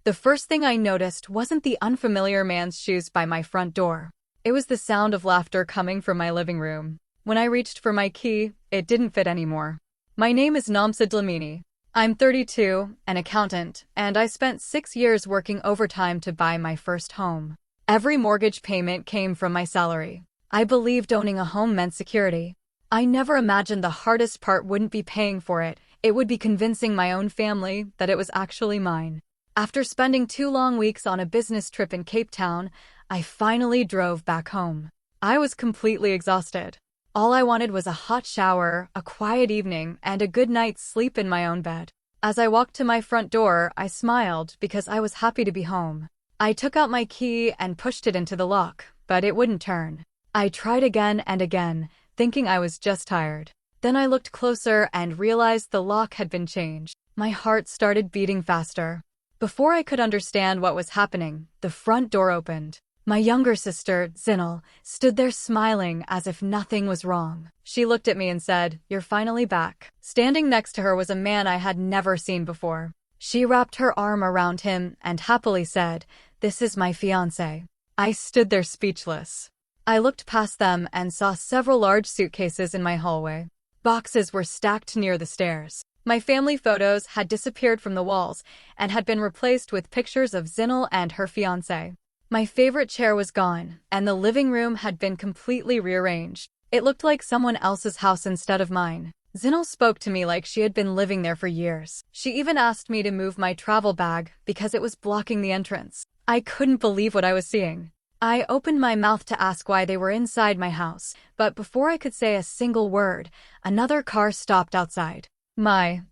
The first thing I noticed wasn't the unfamiliar man's shoes by my front door. It was the sound of laughter coming from my living room. When I reached for my key, it didn't fit anymore. My name is Namsa Dlamini. I'm 32, an accountant, and I spent 6 years working overtime to buy my first home. Every mortgage payment came from my salary. I believed owning a home meant security. I never imagined the hardest part wouldn't be paying for it, it would be convincing my own family that it was actually mine. After spending 2 long weeks on a business trip in Cape Town, I finally drove back home. I was completely exhausted. All I wanted was a hot shower, a quiet evening, and a good night's sleep in my own bed. As I walked to my front door, I smiled because I was happy to be home. I took out my key and pushed it into the lock, but it wouldn't turn. I tried again and again, thinking I was just tired. Then I looked closer and realized the lock had been changed. My heart started beating faster. Before I could understand what was happening, the front door opened. My younger sister, Zinal, stood there smiling as if nothing was wrong. She looked at me and said, "You're finally back." Standing next to her was a man I had never seen before. She wrapped her arm around him and happily said, "This is my fiancé." I stood there speechless. I looked past them and saw several large suitcases in my hallway. Boxes were stacked near the stairs. My family photos had disappeared from the walls and had been replaced with pictures of Zinal and her fiancé. My favorite chair was gone, and the living room had been completely rearranged. It looked like someone else's house instead of mine. Zinal spoke to me like she had been living there for years. She even asked me to move my travel bag because it was blocking the entrance. I couldn't believe what I was seeing. I opened my mouth to ask why they were inside my house, but before I could say a single word, another car stopped outside. My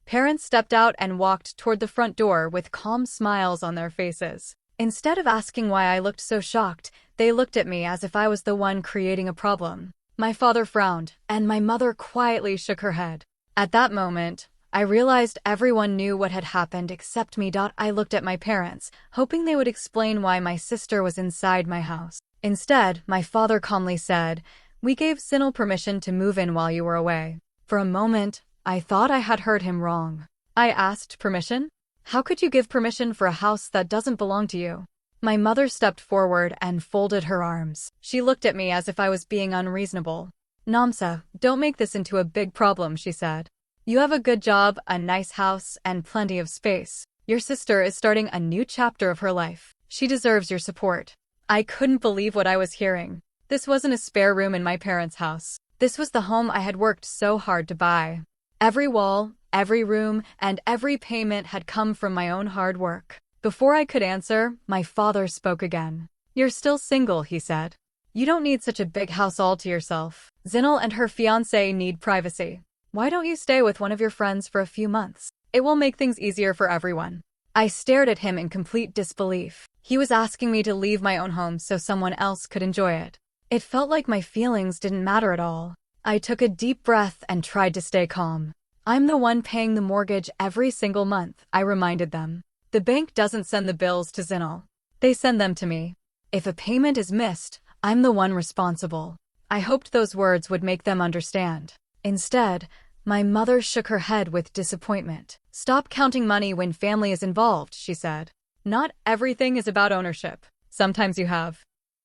parents stepped out and walked toward the front door with calm smiles on their faces. Instead of asking why I looked so shocked, they looked at me as if I was the one creating a problem. My father frowned, and my mother quietly shook her head. At that moment, I realized everyone knew what had happened except me. I looked at my parents, hoping they would explain why my sister was inside my house. Instead, my father calmly said, "We gave Zinal permission to move in while you were away." For a moment, I thought I had heard him wrong. I asked, "Permission? How could you give permission for a house that doesn't belong to you?" My mother stepped forward and folded her arms. She looked at me as if I was being unreasonable. "Namsa, don't make this into a big problem," she said. "You have a good job, a nice house, and plenty of space. Your sister is starting a new chapter of her life. She deserves your support." I couldn't believe what I was hearing. This wasn't a spare room in my parents' house. This was the home I had worked so hard to buy. Every wall, every room, and every payment had come from my own hard work. Before I could answer, my father spoke again. "You're still single," he said. "You don't need such a big house all to yourself. Zinal and her fiancé need privacy. Why don't you stay with one of your friends for a few months? It will make things easier for everyone." I stared at him in complete disbelief. He was asking me to leave my own home so someone else could enjoy it. It felt like my feelings didn't matter at all. I took a deep breath and tried to stay calm. "I'm the one paying the mortgage every single month," I reminded them. "The bank doesn't send the bills to Zinal. They send them to me. If a payment is missed, I'm the one responsible." I hoped those words would make them understand. Instead, my mother shook her head with disappointment. "Stop counting money when family is involved," she said. "Not everything is about ownership. Sometimes you have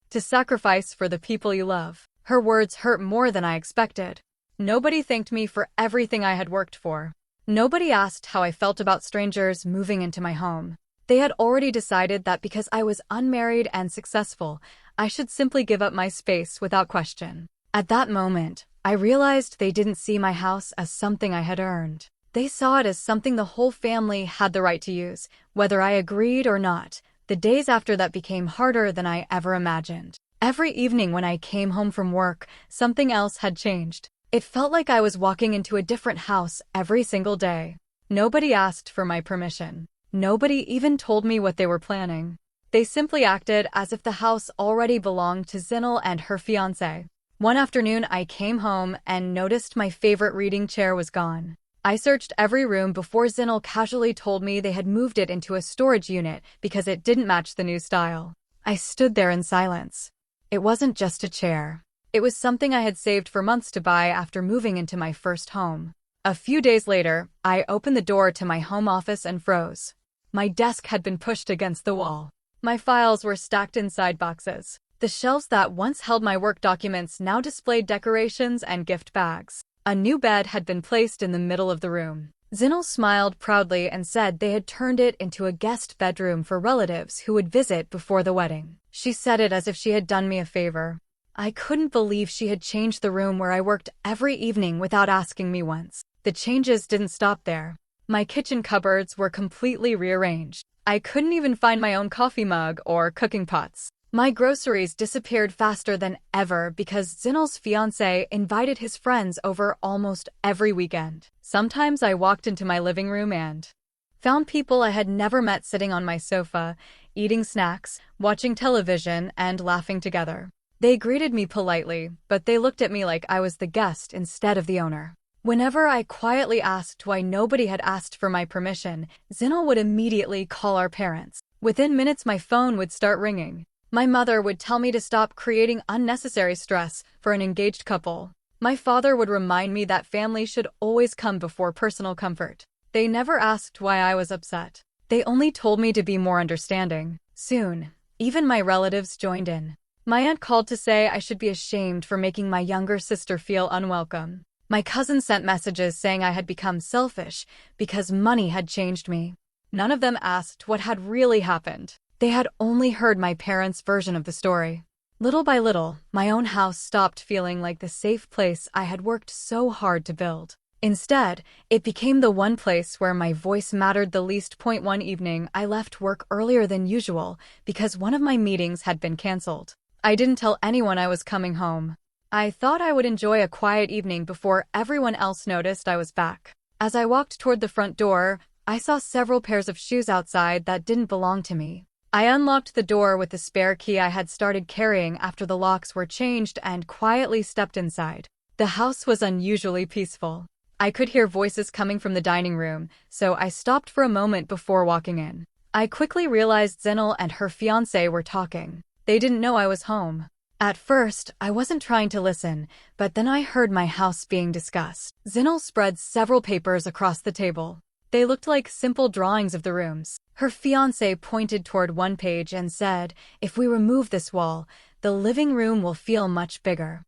to sacrifice for the people you love." Her words hurt more than I expected. Nobody thanked me for everything I had worked for. Nobody asked how I felt about strangers moving into my home. They had already decided that because I was unmarried and successful, I should simply give up my space without question. At that moment, I realized they didn't see my house as something I had earned. They saw it as something the whole family had the right to use, whether I agreed or not. The days after that became harder than I ever imagined. Every evening when I came home from work, something else had changed. It felt like I was walking into a different house every single day. Nobody asked for my permission. Nobody even told me what they were planning. They simply acted as if the house already belonged to Zinal and her fiancé. One afternoon, I came home and noticed my favorite reading chair was gone. I searched every room before Zinal casually told me they had moved it into a storage unit because it didn't match the new style. I stood there in silence. It wasn't just a chair. It was something I had saved for months to buy after moving into my first home. A few days later, I opened the door to my home office and froze. My desk had been pushed against the wall. My files were stacked inside boxes. The shelves that once held my work documents now displayed decorations and gift bags. A new bed had been placed in the middle of the room. Zinnel smiled proudly and said they had turned it into a guest bedroom for relatives who would visit before the wedding. She said it as if she had done me a favor. I couldn't believe she had changed the room where I worked every evening without asking me once. The changes didn't stop there. My kitchen cupboards were completely rearranged. I couldn't even find my own coffee mug or cooking pots. My groceries disappeared faster than ever because Zinnel's fiancé invited his friends over almost every weekend. Sometimes I walked into my living room and found people I had never met sitting on my sofa, eating snacks, watching television, and laughing together. They greeted me politely, but they looked at me like I was the guest instead of the owner. Whenever I quietly asked why nobody had asked for my permission, Zinnel would immediately call our parents. Within minutes, my phone would start ringing. My mother would tell me to stop creating unnecessary stress for an engaged couple. My father would remind me that family should always come before personal comfort. They never asked why I was upset. They only told me to be more understanding. Soon, even my relatives joined in. My aunt called to say I should be ashamed for making my younger sister feel unwelcome. My cousin sent messages saying I had become selfish because money had changed me. None of them asked what had really happened. They had only heard my parents' version of the story. Little by little, my own house stopped feeling like the safe place I had worked so hard to build. Instead, it became the one place where my voice mattered the least. One evening, I left work earlier than usual because one of my meetings had been canceled. I didn't tell anyone I was coming home. I thought I would enjoy a quiet evening before everyone else noticed I was back. As I walked toward the front door, I saw several pairs of shoes outside that didn't belong to me. I unlocked the door with the spare key I had started carrying after the locks were changed and quietly stepped inside. The house was unusually peaceful. I could hear voices coming from the dining room, so I stopped for a moment before walking in. I quickly realized Zinnel and her fiancé were talking. They didn't know I was home. At first, I wasn't trying to listen, but then I heard my house being discussed. Zinnel spread several papers across the table. They looked like simple drawings of the rooms. Her fiancé pointed toward one page and said, "If we remove this wall, the living room will feel much bigger."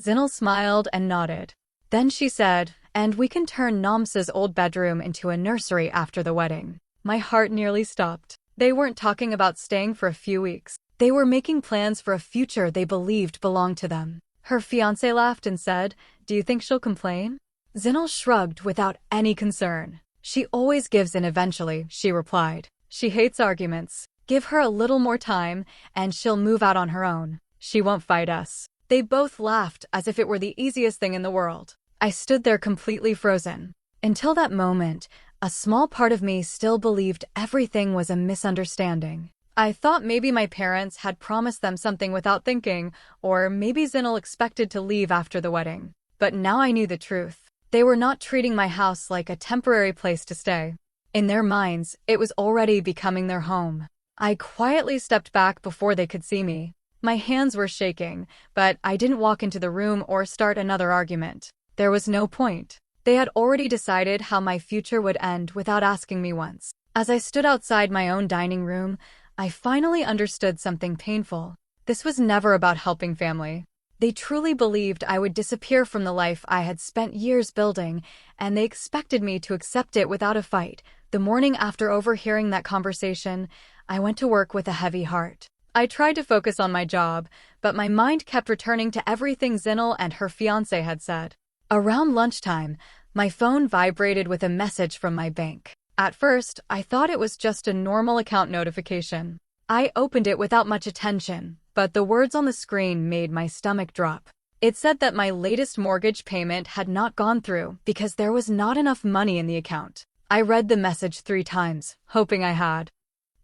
Zinnel smiled and nodded. Then she said, "And we can turn Nomsa's old bedroom into a nursery after the wedding." My heart nearly stopped. They weren't talking about staying for a few weeks. They were making plans for a future they believed belonged to them. Her fiancé laughed and said, "Do you think she'll complain?" Zinnel shrugged without any concern. "She always gives in eventually," she replied. "She hates arguments. Give her a little more time, and she'll move out on her own. She won't fight us." They both laughed as if it were the easiest thing in the world. I stood there completely frozen. Until that moment, a small part of me still believed everything was a misunderstanding. I thought maybe my parents had promised them something without thinking, or maybe Zinnel expected to leave after the wedding. But now I knew the truth. They were not treating my house like a temporary place to stay. In their minds, it was already becoming their home. I quietly stepped back before they could see me. My hands were shaking, but I didn't walk into the room or start another argument. There was no point. They had already decided how my future would end without asking me once. As I stood outside my own dining room, I finally understood something painful. This was never about helping family. They truly believed I would disappear from the life I had spent years building, and they expected me to accept it without a fight. The morning after overhearing that conversation, I went to work with a heavy heart. I tried to focus on my job, but my mind kept returning to everything Zinnel and her fiancé had said. Around lunchtime, my phone vibrated with a message from my bank. At first, I thought it was just a normal account notification. I opened it without much attention, but the words on the screen made my stomach drop. It said that my latest mortgage payment had not gone through because there was not enough money in the account. I read the message 3 times, hoping I had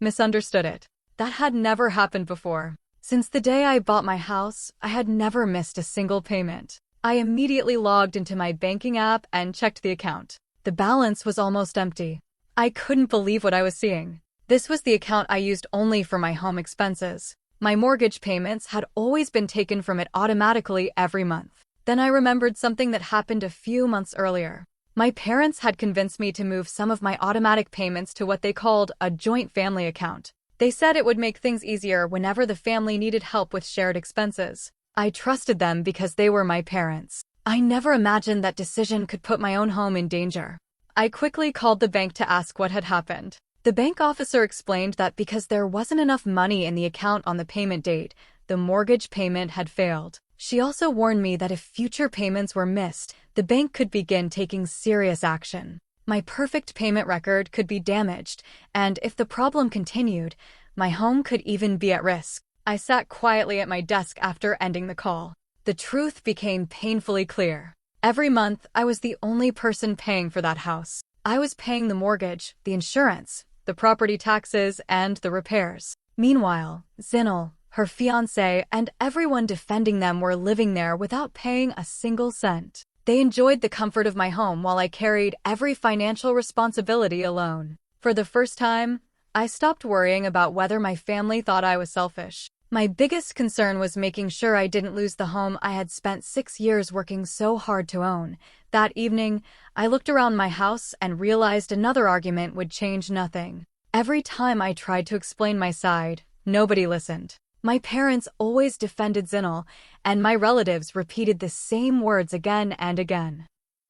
misunderstood it. That had never happened before. Since the day I bought my house, I had never missed a single payment. I immediately logged into my banking app and checked the account. The balance was almost empty. I couldn't believe what I was seeing. This was the account I used only for my home expenses. My mortgage payments had always been taken from it automatically every month. Then I remembered something that happened a few months earlier. My parents had convinced me to move some of my automatic payments to what they called a joint family account. They said it would make things easier whenever the family needed help with shared expenses. I trusted them because they were my parents. I never imagined that decision could put my own home in danger. I quickly called the bank to ask what had happened. The bank officer explained that because there wasn't enough money in the account on the payment date, the mortgage payment had failed. She also warned me that if future payments were missed, the bank could begin taking serious action. My perfect payment record could be damaged, and if the problem continued, my home could even be at risk. I sat quietly at my desk after ending the call. The truth became painfully clear. Every month, I was the only person paying for that house. I was paying the mortgage, the insurance, the property taxes, and the repairs. Meanwhile, Zinel, her fiancé, and everyone defending them were living there without paying a single cent. They enjoyed the comfort of my home while I carried every financial responsibility alone. For the first time, I stopped worrying about whether my family thought I was selfish. My biggest concern was making sure I didn't lose the home I had spent 6 years working so hard to own. That evening, I looked around my house and realized another argument would change nothing. Every time I tried to explain my side, nobody listened. My parents always defended Zinel, and my relatives repeated the same words again and again.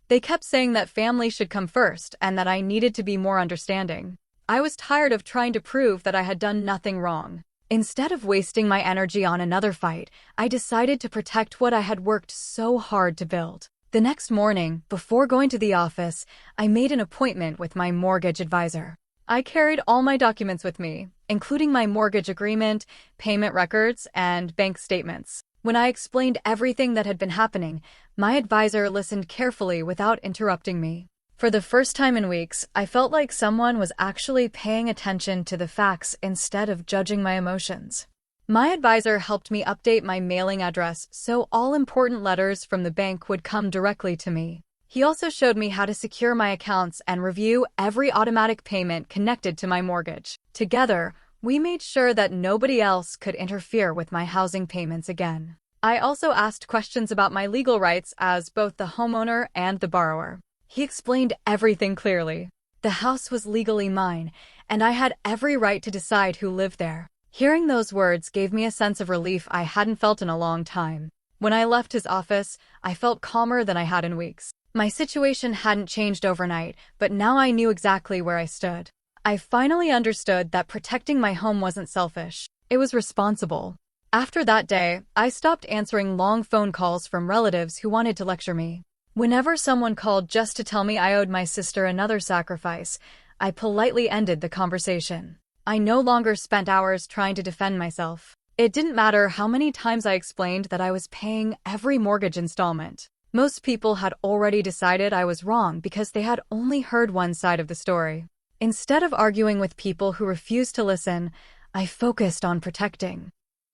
They kept saying that family should come first and that I needed to be more understanding. I was tired of trying to prove that I had done nothing wrong. Instead of wasting my energy on another fight, I decided to protect what I had worked so hard to build. The next morning, before going to the office, I made an appointment with my mortgage advisor. I carried all my documents with me, including my mortgage agreement, payment records, and bank statements. When I explained everything that had been happening, my advisor listened carefully without interrupting me. For the first time in weeks, I felt like someone was actually paying attention to the facts instead of judging my emotions. My advisor helped me update my mailing address so all important letters from the bank would come directly to me. He also showed me how to secure my accounts and review every automatic payment connected to my mortgage. Together, we made sure that nobody else could interfere with my housing payments again. I also asked questions about my legal rights as both the homeowner and the borrower. He explained everything clearly. The house was legally mine, and I had every right to decide who lived there. Hearing those words gave me a sense of relief I hadn't felt in a long time. When I left his office, I felt calmer than I had in weeks. My situation hadn't changed overnight, but now I knew exactly where I stood. I finally understood that protecting my home wasn't selfish. It was responsible. After that day, I stopped answering long phone calls from relatives who wanted to lecture me. Whenever someone called just to tell me I owed my sister another sacrifice, I politely ended the conversation. I no longer spent hours trying to defend myself. It didn't matter how many times I explained that I was paying every mortgage installment. Most people had already decided I was wrong because they had only heard one side of the story. Instead of arguing with people who refused to listen, I focused on protecting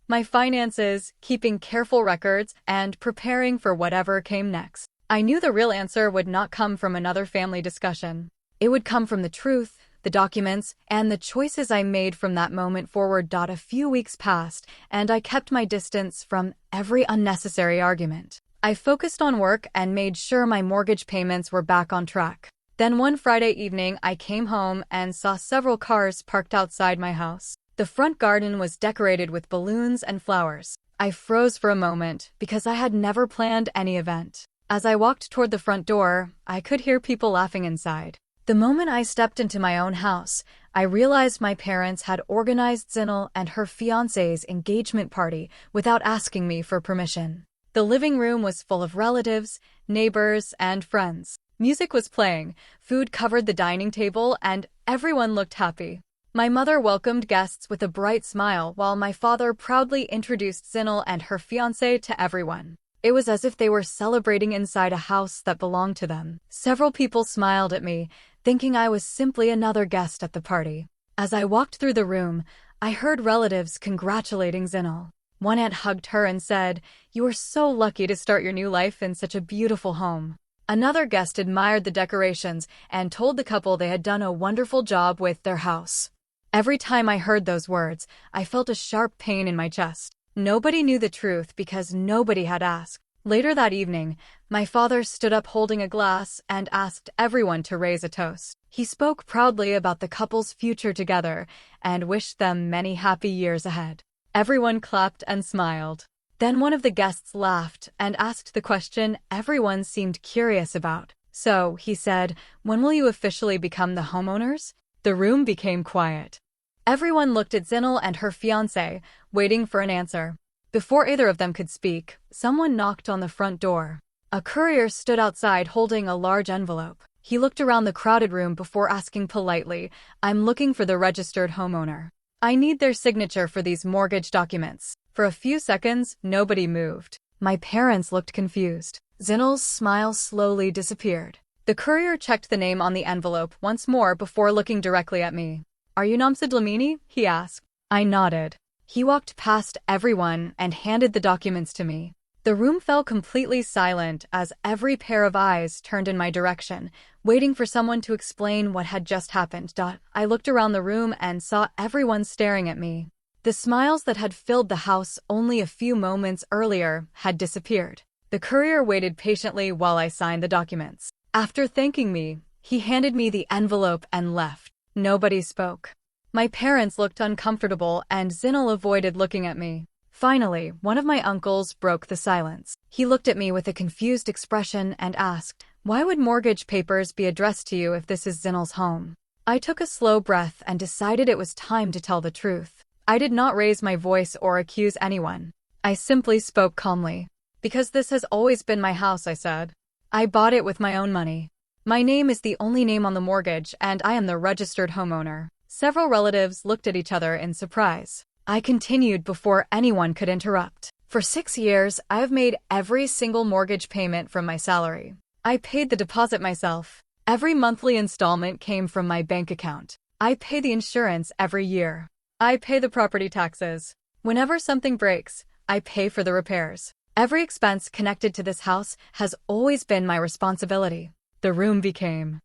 my finances, keeping careful records, and preparing for whatever came next. I knew the real answer would not come from another family discussion. It would come from the truth, the documents, and the choices I made from that moment forward. A few weeks passed, and I kept my distance from every unnecessary argument. I focused on work and made sure my mortgage payments were back on track. Then one Friday evening, I came home and saw several cars parked outside my house. The front garden was decorated with balloons and flowers. I froze for a moment because I had never planned any event. As I walked toward the front door, I could hear people laughing inside. The moment I stepped into my own house, I realized my parents had organized Zinel and her fiancé's engagement party without asking me for permission. The living room was full of relatives, neighbors, and friends. Music was playing, food covered the dining table, and everyone looked happy. My mother welcomed guests with a bright smile while my father proudly introduced Zinel and her fiancé to everyone. It was as if they were celebrating inside a house that belonged to them. Several people smiled at me, thinking I was simply another guest at the party. As I walked through the room, I heard relatives congratulating Zinel. One aunt hugged her and said, "You are so lucky to start your new life in such a beautiful home." Another guest admired the decorations and told the couple they had done a wonderful job with their house. Every time I heard those words, I felt a sharp pain in my chest. Nobody knew the truth because nobody had asked. Later that evening, my father stood up holding a glass and asked everyone to raise a toast. He spoke proudly about the couple's future together and wished them many happy years ahead. Everyone clapped and smiled. Then one of the guests laughed and asked the question everyone seemed curious about. So, he said, when will you officially become the homeowners? The room became quiet. Everyone looked at Zinel and her fiancé, waiting for an answer. Before either of them could speak, someone knocked on the front door. A courier stood outside holding a large envelope. He looked around the crowded room before asking politely, "I'm looking for the registered homeowner. I need their signature for these mortgage documents." For a few seconds, nobody moved. My parents looked confused. Zinel's smile slowly disappeared. The courier checked the name on the envelope once more before looking directly at me. "Are you Namsa Dlamini?" he asked. I nodded. He walked past everyone and handed the documents to me. The room fell completely silent as every pair of eyes turned in my direction, waiting for someone to explain what had just happened. I looked around the room and saw everyone staring at me. The smiles that had filled the house only a few moments earlier had disappeared. The courier waited patiently while I signed the documents. After thanking me, he handed me the envelope and left. Nobody spoke. My parents looked uncomfortable and Zinel avoided looking at me. Finally, one of my uncles broke the silence. He looked at me with a confused expression and asked, "Why would mortgage papers be addressed to you if this is Zinel's home?" I took a slow breath and decided it was time to tell the truth. I did not raise my voice or accuse anyone. I simply spoke calmly. "Because this has always been my house," I said. "I bought it with my own money. My name is the only name on the mortgage and I am the registered homeowner." Several relatives looked at each other in surprise. I continued before anyone could interrupt. "For 6 years, I have made every single mortgage payment from my salary. I paid the deposit myself. Every monthly installment came from my bank account. I pay the insurance every year. I pay the property taxes. Whenever something breaks, I pay for the repairs. Every expense connected to this house has always been my responsibility." The room became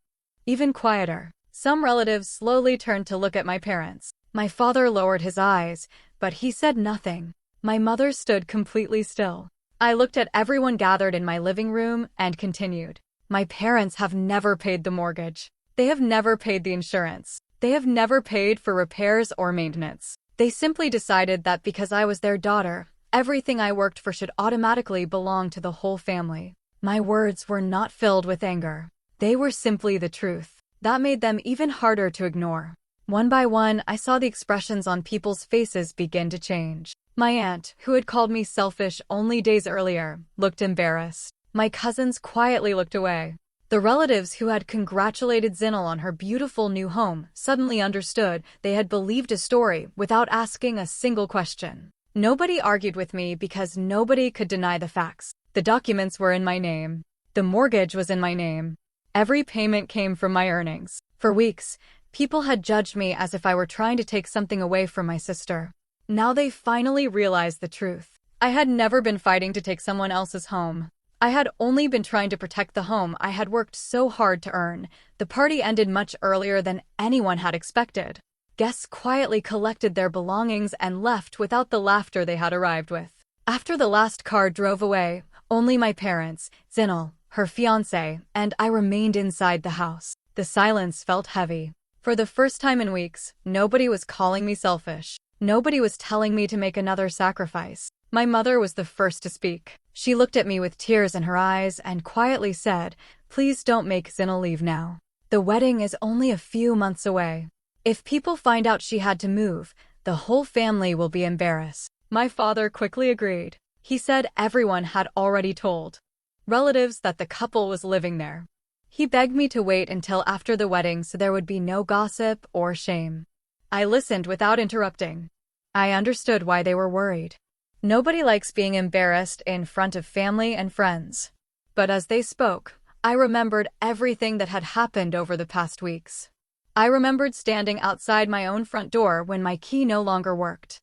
even quieter. Some relatives slowly turned to look at my parents. My father lowered his eyes, but he said nothing. My mother stood completely still. I looked at everyone gathered in my living room and continued. "My parents have never paid the mortgage. They have never paid the insurance. They have never paid for repairs or maintenance. They simply decided that because I was their daughter, everything I worked for should automatically belong to the whole family." My words were not filled with anger. They were simply the truth. That made them even harder to ignore. One by one, I saw the expressions on people's faces begin to change. My aunt, who had called me selfish only days earlier, looked embarrassed. My cousins quietly looked away. The relatives who had congratulated Zinel on her beautiful new home suddenly understood they had believed a story without asking a single question. Nobody argued with me because nobody could deny the facts. The documents were in my name. The mortgage was in my name. Every payment came from my earnings. For weeks, people had judged me as if I were trying to take something away from my sister. Now they finally realized the truth. I had never been fighting to take someone else's home. I had only been trying to protect the home I had worked so hard to earn. The party ended much earlier than anyone had expected. Guests quietly collected their belongings and left without the laughter they had arrived with. After the last car drove away, only my parents, Zinel, her fiancé, and I remained inside the house. The silence felt heavy. For the first time in weeks, nobody was calling me selfish. Nobody was telling me to make another sacrifice. My mother was the first to speak. She looked at me with tears in her eyes and quietly said, "Please don't make Zinel leave now. The wedding is only a few months away. If people find out she had to move, the whole family will be embarrassed." My father quickly agreed. He said everyone had already told relatives that the couple was living there. He begged me to wait until after the wedding so there would be no gossip or shame. I listened without interrupting. I understood why they were worried. Nobody likes being embarrassed in front of family and friends. But as they spoke, I remembered everything that had happened over the past weeks. I remembered standing outside my own front door when my key no longer worked.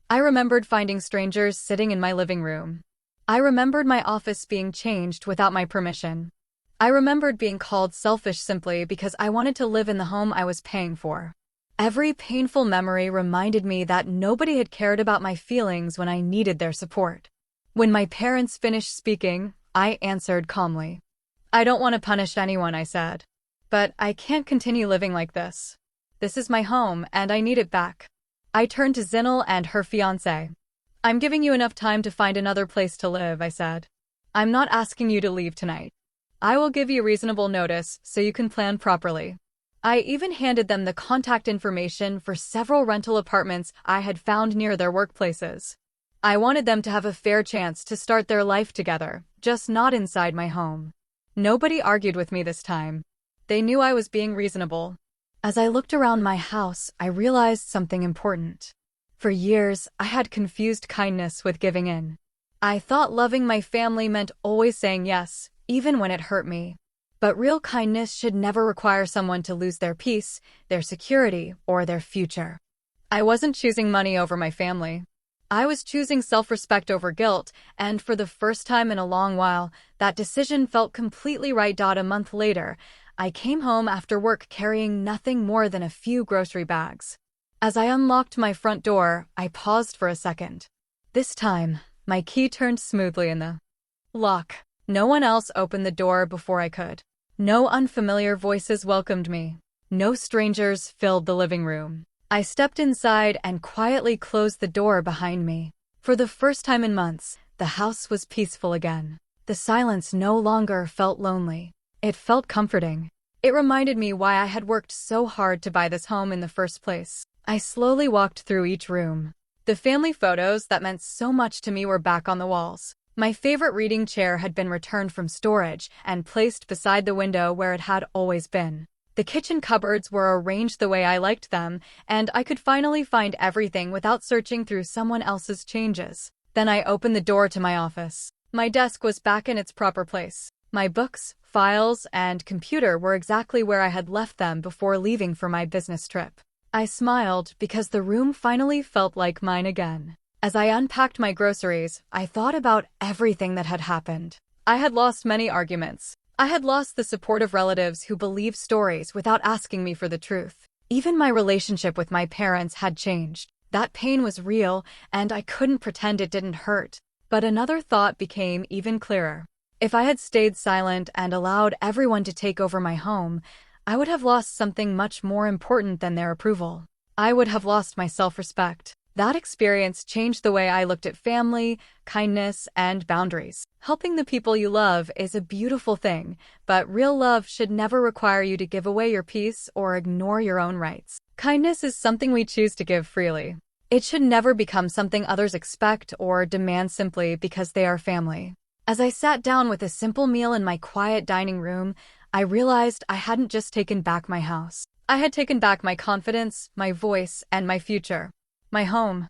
I remembered finding strangers sitting in my living room. I remembered my office being changed without my permission. I remembered being called selfish simply because I wanted to live in the home I was paying for. Every painful memory reminded me that nobody had cared about my feelings when I needed their support. When my parents finished speaking, I answered calmly. I don't want to punish anyone, I said. But I can't continue living like this. This is my home, and I need it back. I turned to Zinel and her fiancé. I'm giving you enough time to find another place to live, I said. I'm not asking you to leave tonight. I will give you reasonable notice so you can plan properly. I even handed them the contact information for several rental apartments I had found near their workplaces. I wanted them to have a fair chance to start their life together, just not inside my home. Nobody argued with me this time. They knew I was being reasonable. As I looked around my house, I realized something important. For years, I had confused kindness with giving in. I thought loving my family meant always saying yes, even when it hurt me. But real kindness should never require someone to lose their peace, their security, or their future. I wasn't choosing money over my family. I was choosing self-respect over guilt, and for the first time in a long while, that decision felt completely right. A month later, I came home after work carrying nothing more than a few grocery bags. As I unlocked my front door, I paused for a second. This time, my key turned smoothly in the lock. No one else opened the door before I could. No unfamiliar voices welcomed me. No strangers filled the living room. I stepped inside and quietly closed the door behind me. For the first time in months, the house was peaceful again. The silence no longer felt lonely. It felt comforting. It reminded me why I had worked so hard to buy this home in the first place. I slowly walked through each room. The family photos that meant so much to me were back on the walls. My favorite reading chair had been returned from storage and placed beside the window where it had always been. The kitchen cupboards were arranged the way I liked them, and I could finally find everything without searching through someone else's changes. Then I opened the door to my office. My desk was back in its proper place. My books, files, and computer were exactly where I had left them before leaving for my business trip. I smiled because the room finally felt like mine again. As I unpacked my groceries, I thought about everything that had happened. I had lost many arguments. I had lost the support of relatives who believed stories without asking me for the truth. Even my relationship with my parents had changed. That pain was real, and I couldn't pretend it didn't hurt. But another thought became even clearer. If I had stayed silent and allowed everyone to take over my home, I would have lost something much more important than their approval. I would have lost my self-respect. That experience changed the way I looked at family, kindness, and boundaries. Helping the people you love is a beautiful thing, but real love should never require you to give away your peace or ignore your own rights. Kindness is something we choose to give freely. It should never become something others expect or demand simply because they are family. As I sat down with a simple meal in my quiet dining room, I realized I hadn't just taken back my house. I had taken back my confidence, my voice, and my future. My home,